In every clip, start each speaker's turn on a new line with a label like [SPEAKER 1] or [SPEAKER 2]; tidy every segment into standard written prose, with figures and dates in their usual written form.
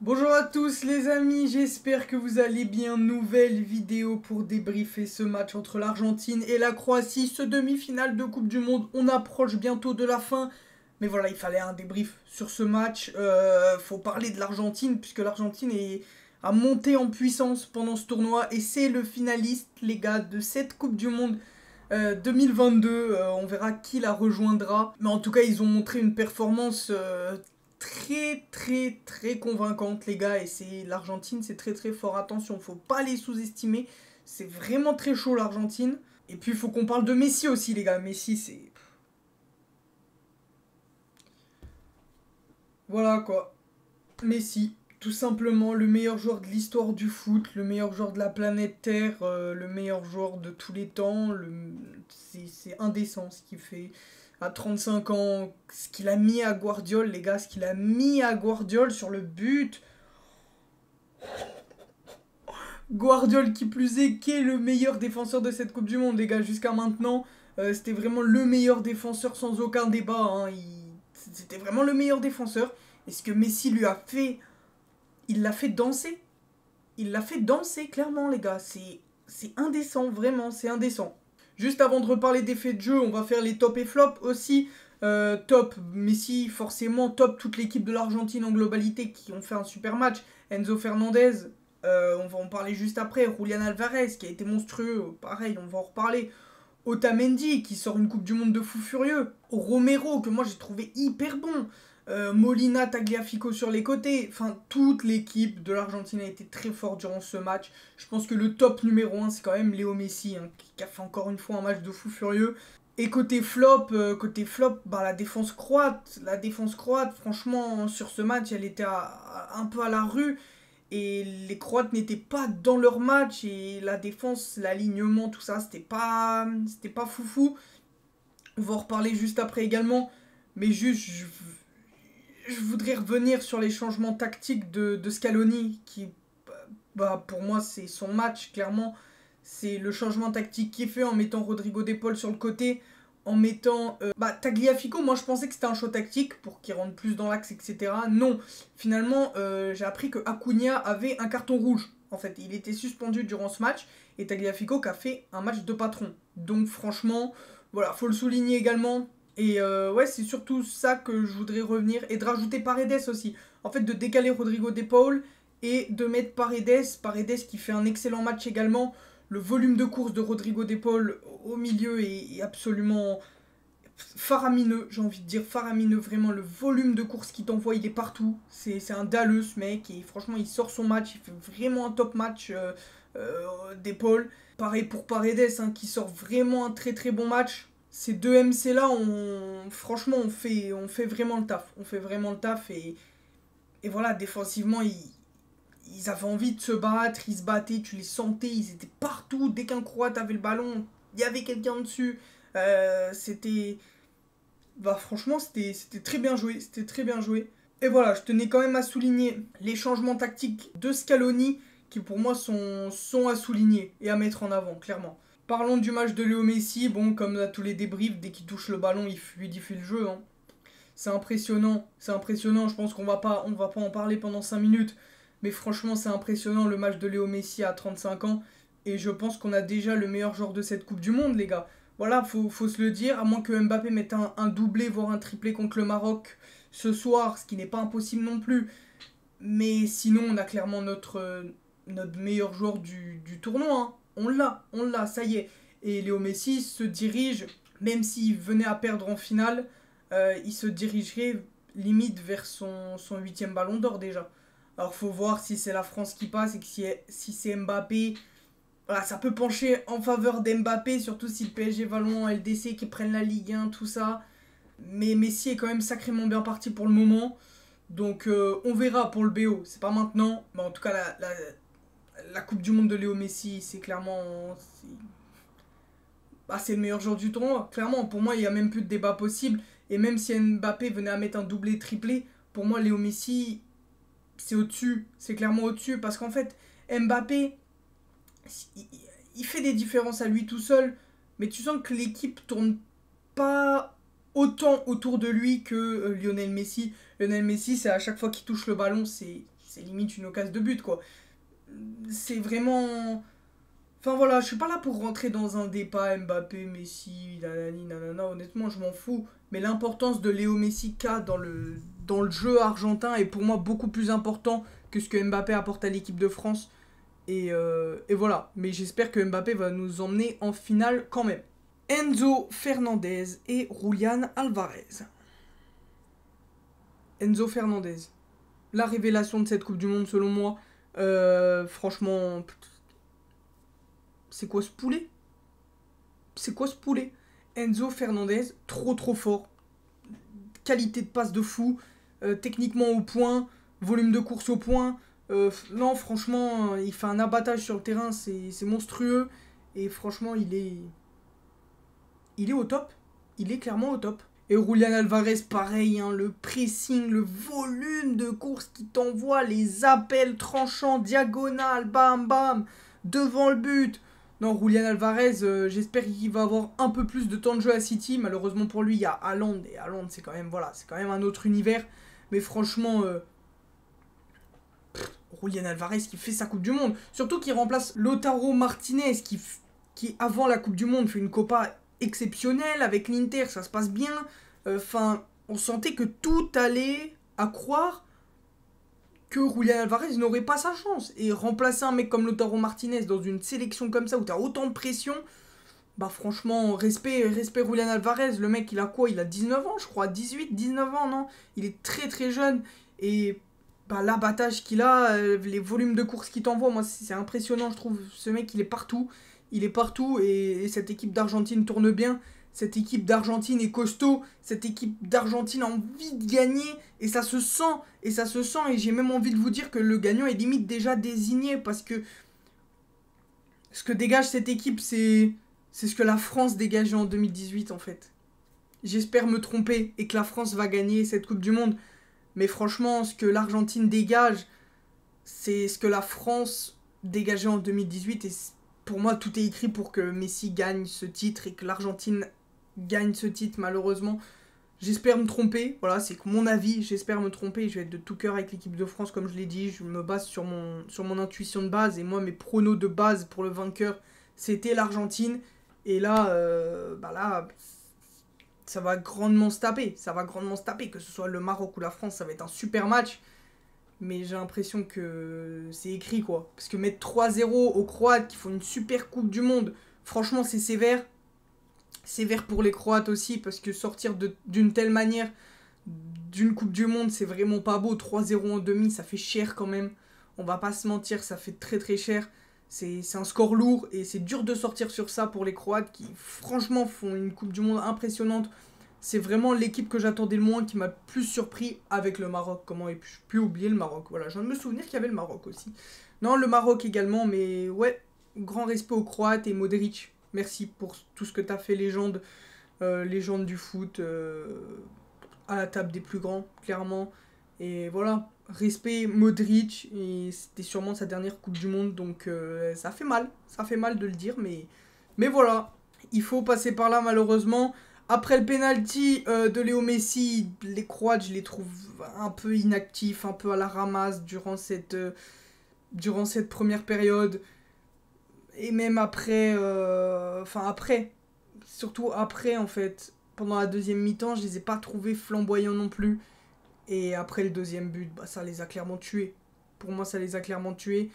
[SPEAKER 1] Bonjour à tous les amis, j'espère que vous allez bien. Nouvelle vidéo pour débriefer ce match entre l'Argentine et la Croatie, ce demi-finale de Coupe du Monde. On approche bientôt de la fin, mais voilà, il fallait un débrief sur ce match. Faut parler de l'Argentine, puisque a monté en puissance pendant ce tournoi, et c'est le finaliste, les gars, de cette Coupe du Monde 2022. On verra qui la rejoindra, mais en tout cas, ils ont montré une performance très convaincante, les gars. Et c'est l'Argentine, c'est très fort. Attention, faut pas les sous-estimer. C'est vraiment très chaud, l'Argentine. Et puis il faut qu'on parle de Messi aussi, les gars. Messi, c'est voilà quoi. Messi, tout simplement le meilleur joueur de l'histoire du foot, le meilleur joueur de la planète Terre, le meilleur joueur de tous les temps. C'est indécent ce qu'il fait à 35 ans, ce qu'il a mis à Guardiola, les gars, ce qu'il a mis à Guardiola sur le but. Guardiola qui plus est, qui est le meilleur défenseur de cette Coupe du Monde, les gars, jusqu'à maintenant. C'était vraiment le meilleur défenseur sans aucun débat. Hein. C'était vraiment le meilleur défenseur. Et ce que Messi lui a fait, il l'a fait danser. Il l'a fait danser, clairement, les gars. C'est indécent, vraiment, c'est indécent. Juste avant de reparler des faits de jeu, on va faire les top et flop aussi. Top, Messi, forcément, top toute l'équipe de l'Argentine en globalité qui ont fait un super match. Enzo Fernandez, on va en parler juste après. Julian Alvarez qui a été monstrueux, pareil, on va en reparler. Otamendi qui sort une Coupe du Monde de fou furieux. Romero que moi j'ai trouvé hyper bon. Molina, Tagliafico sur les côtés. Enfin, toute l'équipe de l'Argentine a été très forte durant ce match. Je pense que le top numéro 1, c'est quand même Léo Messi, hein, qui a fait encore une fois un match de fou furieux. Et côté flop, bah, la défense croate. La défense croate, franchement, sur ce match, elle était un peu à la rue. Et les Croates n'étaient pas dans leur match. Et la défense, l'alignement, tout ça, c'était pas foufou. On va en reparler juste après également. Mais juste, je voudrais revenir sur les changements tactiques de Scaloni, qui, bah, pour moi, c'est son match, clairement. C'est le changement tactique qu'il fait en mettant Rodrigo De Paul sur le côté, en mettant Tagliafico. Moi, je pensais que c'était un choix tactique pour qu'il rentre plus dans l'axe, etc. Non, finalement, j'ai appris que Acuna avait un carton rouge. En fait, il était suspendu durant ce match et Tagliafico qui a fait un match de patron. Donc, franchement, voilà, faut le souligner également. Et ouais, c'est surtout ça que je voudrais revenir. Et de rajouter Paredes aussi. En fait, de décaler Rodrigo De Paul et de mettre Paredes. Paredes qui fait un excellent match également. Le volume de course de Rodrigo De Paul au milieu est absolument faramineux, j'ai envie de dire faramineux. Vraiment, le volume de course qu'il t'envoie, il est partout. C'est un dalleux, ce mec. Et franchement, il sort son match. Il fait vraiment un top match d'épaule. Pareil pour Paredes, hein, qui sort vraiment un très bon match. Ces deux MC là, franchement, on fait vraiment le taf. On fait vraiment le taf. Et voilà, défensivement, ils avaient envie de se battre. Ils se battaient, tu les sentais. Ils étaient partout. Dès qu'un Croate avait le ballon, il y avait quelqu'un dessus. C'était. Bah, franchement, c'était très bien joué. C'était très bien joué. Et voilà, je tenais quand même à souligner les changements tactiques de Scaloni qui pour moi sont à souligner et à mettre en avant, clairement. Parlons du match de Léo Messi. Bon, comme à tous les débriefs, dès qu'il touche le ballon, il fluidifie le jeu. Hein. C'est impressionnant. C'est impressionnant. Je pense on va pas en parler pendant 5 minutes. Mais franchement, c'est impressionnant le match de Léo Messi à 35 ans. Et je pense qu'on a déjà le meilleur joueur de cette Coupe du Monde, les gars. Voilà, faut se le dire. À moins que Mbappé mette un doublé, voire un triplé contre le Maroc ce soir, ce qui n'est pas impossible non plus. Mais sinon, on a clairement notre meilleur joueur du tournoi. Hein. On l'a, ça y est. Et Léo Messi se dirige, même s'il venait à perdre en finale, il se dirigerait limite vers son 8e ballon d'or déjà. Alors faut voir si c'est la France qui passe et que si c'est Mbappé. Voilà, ça peut pencher en faveur d'Mbappé, surtout si le PSG va loin en LDC, qui prennent la Ligue 1, tout ça. Mais Messi est quand même sacrément bien parti pour le moment. Donc on verra pour le BO. C'est pas maintenant. Mais en tout cas, la Coupe du Monde de Léo Messi, c'est clairement. C'est le meilleur joueur du tournoi. Clairement, pour moi, il n'y a même plus de débat possible. Et même si Mbappé venait à mettre un doublé triplé, pour moi, Léo Messi, c'est au-dessus. C'est clairement au-dessus. Parce qu'en fait, Mbappé, il fait des différences à lui tout seul. Mais tu sens que l'équipe tourne pas autant autour de lui que Lionel Messi. Lionel Messi, c'est à chaque fois qu'il touche le ballon, c'est limite une occasion de but, quoi. C'est vraiment... Enfin voilà, je suis pas là pour rentrer dans un débat Mbappé, Messi, nanani, nanana, honnêtement, je m'en fous. Mais l'importance de Léo Messi qu'a dans le jeu argentin est pour moi beaucoup plus important que ce que Mbappé apporte à l'équipe de France. Et voilà, mais j'espère que Mbappé va nous emmener en finale quand même. Enzo Fernandez et Julián Alvarez. Enzo Fernandez, la révélation de cette Coupe du Monde selon moi. Franchement, c'est quoi ce poulet? C'est quoi ce poulet? Enzo Fernandez, trop fort. Qualité de passe de fou. Techniquement au point. Volume de course au point. Non, franchement, il fait un abattage sur le terrain. C'est monstrueux. Et franchement, il est au top. Il est clairement au top. Et Julián Alvarez, pareil, hein, le pressing, le volume de course qui t'envoie, les appels tranchants, diagonales, bam bam, devant le but. Non, Julián Alvarez, j'espère qu'il va avoir un peu plus de temps de jeu à City. Malheureusement pour lui, il y a Haaland. Et Haaland, c'est quand même, voilà, c'est quand même un autre univers. Mais franchement, Julián Alvarez qui fait sa Coupe du Monde. Surtout qu'il remplace Lautaro Martinez qui, avant la Coupe du Monde, fait une Copa exceptionnelle avec l'Inter. Ça se passe bien. Enfin, on sentait que tout allait à croire que Julián Alvarez n'aurait pas sa chance. Et remplacer un mec comme Lautaro Martinez dans une sélection comme ça où t'as autant de pression, bah franchement, respect Julián Alvarez. Le mec, il a quoi? Il a 19 ans, je crois. 18, 19 ans, non? Il est très jeune. Et bah, l'abattage qu'il a, les volumes de course qu'il t'envoie, moi, c'est impressionnant, je trouve. Ce mec, il est partout. Il est partout et cette équipe d'Argentine tourne bien. Cette équipe d'Argentine est costaud. Cette équipe d'Argentine a envie de gagner. Et ça se sent. Et j'ai même envie de vous dire que le gagnant est limite déjà désigné. Parce que ce que dégage cette équipe, c'est ce que la France dégageait en 2018 en fait. J'espère me tromper et que la France va gagner cette Coupe du Monde. Mais franchement, ce que l'Argentine dégage, c'est ce que la France dégageait en 2018. Et pour moi, tout est écrit pour que Messi gagne ce titre et que l'Argentine gagne ce titre, malheureusement. J'espère me tromper, voilà, c'est que mon avis, j'espère me tromper. Je vais être de tout cœur avec l'équipe de France, comme je l'ai dit. Je me base sur mon intuition de base. Et moi, mes pronos de base pour le vainqueur, c'était l'Argentine. Et là, ça va grandement se taper. Ça va grandement se taper. Que ce soit le Maroc ou la France, ça va être un super match. Mais j'ai l'impression que c'est écrit, quoi. Parce que mettre 3-0 aux Croates qui font une super Coupe du Monde, franchement, c'est sévère. Sévère pour les Croates aussi, parce que sortir d'une telle manière d'une Coupe du Monde, c'est vraiment pas beau. 3-0 en demi, ça fait cher quand même. On va pas se mentir, ça fait très cher. C'est un score lourd et c'est dur de sortir sur ça pour les Croates qui, franchement, font une Coupe du Monde impressionnante. C'est vraiment l'équipe que j'attendais le moins qui m'a le plus surpris avec le Maroc. Comment ai-je pu oublier le Maroc? Voilà, je viens de me souvenir qu'il y avait le Maroc aussi. Non, le Maroc également, mais ouais, grand respect aux Croates et Modric. Merci pour tout ce que t'as fait, légende du foot, à la table des plus grands, clairement. Et voilà, respect Modric, et c'était sûrement sa dernière Coupe du Monde, donc ça fait mal de le dire, mais voilà, il faut passer par là malheureusement. Après le penalty de Léo Messi, les Croates, je les trouve un peu inactifs, un peu à la ramasse durant cette première période. Et même après, surtout après en fait, pendant la deuxième mi-temps, je les ai pas trouvés flamboyants non plus. Et après le deuxième but, bah, ça les a clairement tués. Pour moi, ça les a clairement tués.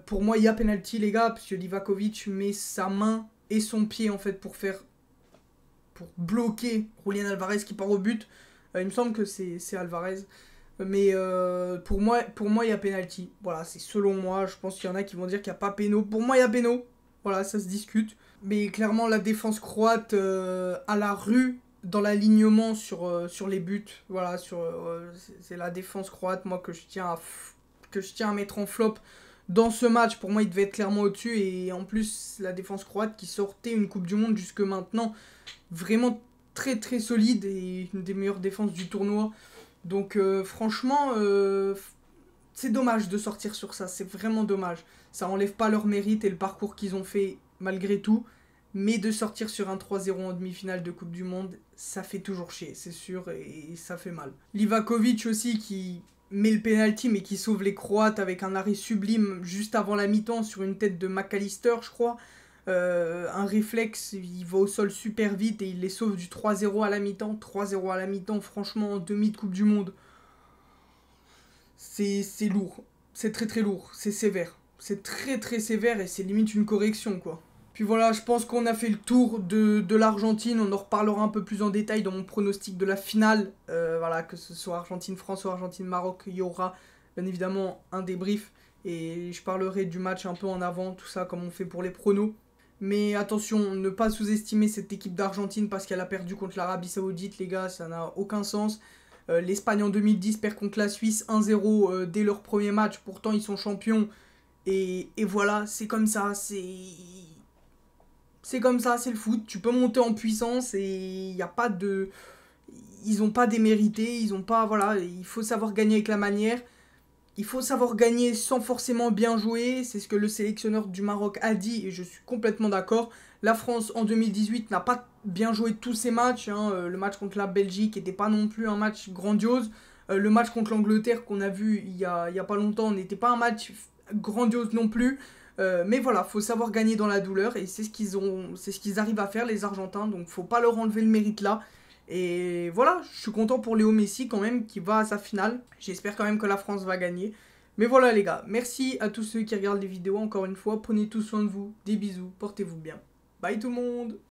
[SPEAKER 1] Pour moi, il y a penalty, les gars, parce que Livakovic met sa main et son pied en fait pour bloquer Julián Alvarez qui part au but. Il me semble que c'est Alvarez. Mais pour moi, il y a penalty. Voilà, c'est selon moi. Je pense qu'il y en a qui vont dire qu'il n'y a pas péno. Pour moi, il y a péno. Voilà, ça se discute. Mais clairement, la défense croate à la rue dans l'alignement sur les buts. Voilà, c'est la défense croate, moi, que je tiens à mettre en flop dans ce match. Pour moi, il devait être clairement au-dessus. Et en plus, la défense croate qui sortait une Coupe du Monde jusque maintenant. Vraiment très solide et une des meilleures défenses du tournoi. Donc franchement, c'est dommage de sortir sur ça, c'est vraiment dommage. Ça enlève pas leur mérite et le parcours qu'ils ont fait malgré tout. Mais de sortir sur un 3-0 en demi-finale de Coupe du Monde, ça fait toujours chier, c'est sûr, et ça fait mal. Livakovic aussi qui met le penalty mais qui sauve les Croates avec un arrêt sublime juste avant la mi-temps sur une tête de McAllister, je crois. Un réflexe, il va au sol super vite et il les sauve du 3-0 à la mi-temps. 3-0 à la mi-temps, franchement, en demi de Coupe du Monde, c'est lourd. C'est très très lourd, c'est sévère. C'est très très sévère et c'est limite une correction, quoi. Puis voilà, je pense qu'on a fait le tour de l'Argentine. On en reparlera un peu plus en détail dans mon pronostic de la finale. Voilà, que ce soit Argentine-France ou Argentine-Maroc, il y aura bien évidemment un débrief. Et je parlerai du match un peu en avant, tout ça, comme on fait pour les pronos. Mais attention, ne pas sous-estimer cette équipe d'Argentine parce qu'elle a perdu contre l'Arabie Saoudite, les gars, ça n'a aucun sens. L'Espagne en 2010 perd contre la Suisse 1-0 dès leur premier match, pourtant ils sont champions. Et voilà, c'est comme ça, c'est comme ça, c'est le foot. Tu peux monter en puissance et il n'y a pas de... Ils n'ont pas démérité, ils ont pas... Voilà, il faut savoir gagner avec la manière. Il faut savoir gagner sans forcément bien jouer. C'est ce que le sélectionneur du Maroc a dit et je suis complètement d'accord. La France en 2018 n'a pas bien joué tous ses matchs. Hein. Le match contre la Belgique n'était pas non plus un match grandiose. Le match contre l'Angleterre qu'on a vu il y a pas longtemps n'était pas un match grandiose non plus. Mais voilà, faut savoir gagner dans la douleur et c'est ce qu'ils arrivent à faire les Argentins. Donc faut pas leur enlever le mérite là. Et voilà, je suis content pour Léo Messi quand même qui va à sa finale. J'espère quand même que la France va gagner. Mais voilà les gars, merci à tous ceux qui regardent les vidéos encore une fois. Prenez tout soin de vous, des bisous, portez-vous bien. Bye tout le monde.